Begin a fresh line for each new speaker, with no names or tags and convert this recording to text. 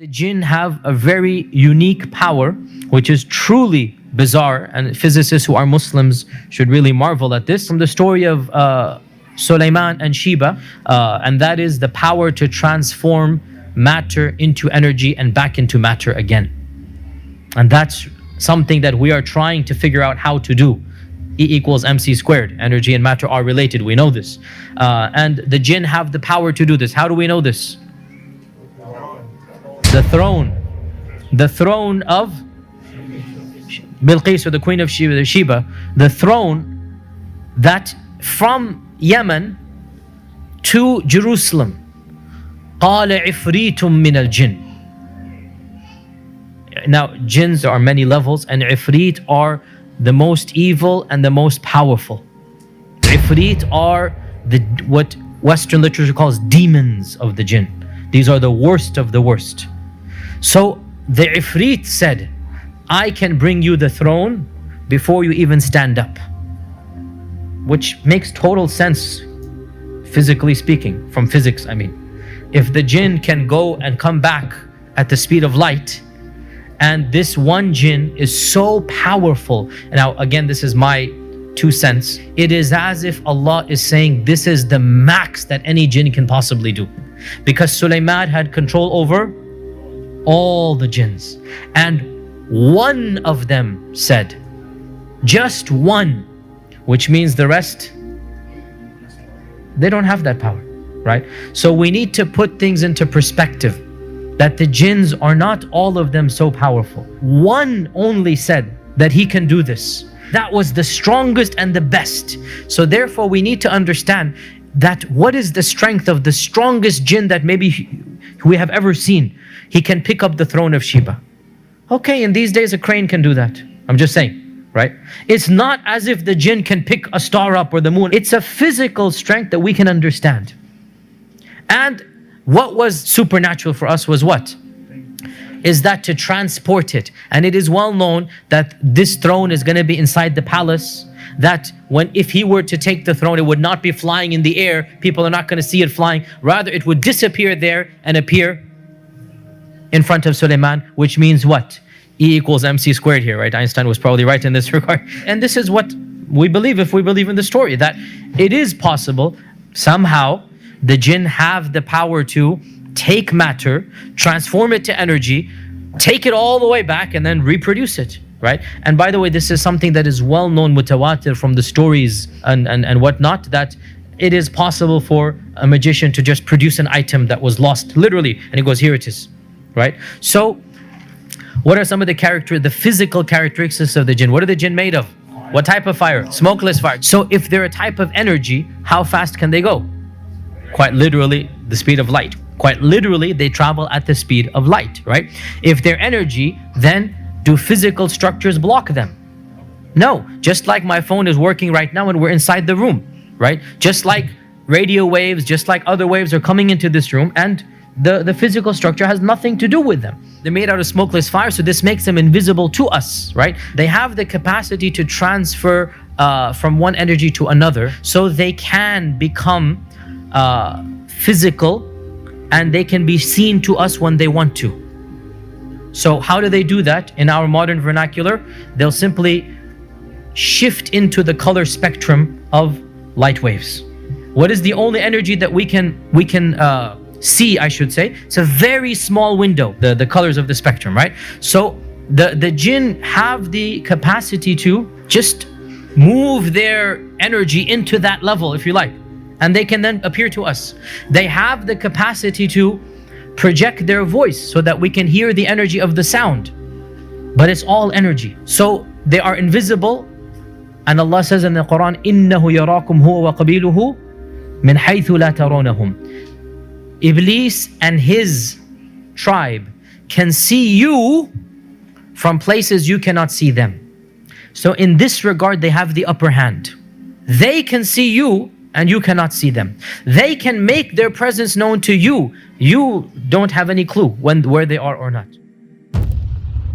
jinn have a very unique power, which is truly bizarre, and physicists who are Muslims should really marvel at this. From the story of Sulaiman and Sheeba, and that is the power to transform matter into energy and back into matter again. And that's something that we are trying to figure out how to do. E equals mc squared. Energy and matter are related, we know this. And the jinn have the power to do this. How do we know this? The throne of Bilqis, or the queen of Sheba, the throne that from Yemen to Jerusalem. قال عفريت من الجن. Now, jinns, there are many levels, and ifrit are the most evil and the most powerful. Ifrit are what Western literature calls demons of the jinn. These are the worst of the worst. So the ifrit said, I can bring you the throne before you even stand up. Which makes total sense, physically speaking, from physics, I mean. If the jinn can go and come back at the speed of light, and this one jinn is so powerful. Now, again, this is my 2 cents. It is as if Allah is saying this is the max that any jinn can possibly do. Because Sulaiman had control over all the jinns. And one of them said, just one, which means the rest, they don't have that power, right? So we need to put things into perspective, that the jinns are not all of them so powerful. One only said that he can do this. That was the strongest and the best. So therefore we need to understand that what is the strength of the strongest jinn that maybe we have ever seen. He can pick up the throne of Sheeba. Okay, in these days a crane can do that. I'm just saying, right? It's not as if the jinn can pick a star up or the moon. It's a physical strength that we can understand. And what was supernatural for us was what? Is that to transport it. And it is well known that this throne is going to be inside the palace, that if he were to take the throne, it would not be flying in the air. People are not going to see it flying. Rather, it would disappear there and appear in front of Sulaiman, which means what? E equals mc squared here, right? Einstein was probably right in this regard. And this is what we believe, if we believe in the story, that it is possible somehow the jinn have the power to take matter, transform it to energy, take it all the way back, and then reproduce it, right? And by the way, this is something that is well known, mutawatir, from the stories and whatnot, that it is possible for a magician to just produce an item that was lost, literally, and he goes, here it is, right? So, what are some of the physical characteristics of the jinn? What are the jinn made of? What type of fire? Smokeless fire. So if they're a type of energy, how fast can they go? Quite literally, the speed of light. Quite literally, they travel at the speed of light, right? If they're energy, then do physical structures block them? No. Just like my phone is working right now and we're inside the room, right? Just like radio waves, just like other waves are coming into this room, and the physical structure has nothing to do with them. They're made out of smokeless fire, so this makes them invisible to us, right? They have the capacity to transfer from one energy to another, so they can become physical, and they can be seen to us when they want to. So how do they do that? In our modern vernacular, they'll simply shift into the color spectrum of light waves. What is the only energy that we can see, I should say? It's a very small window, the colors of the spectrum, right? So the jinn have the capacity to just move their energy into that level, if you like, and they can then appear to us. They have the capacity to project their voice so that we can hear the energy of the sound, but it's all energy. So they are invisible, and Allah says in the Quran, إِنَّهُ يَرَاكُمْ هُوَ وَقَبِيلُهُ مِنْ حَيْثُ لَا تَرَوْنَهُمْ. Iblis and his tribe can see you from places you cannot see them. So in this regard, they have the upper hand. They can see you and you cannot see them. They can make their presence known to you. You don't have any clue where they are or not.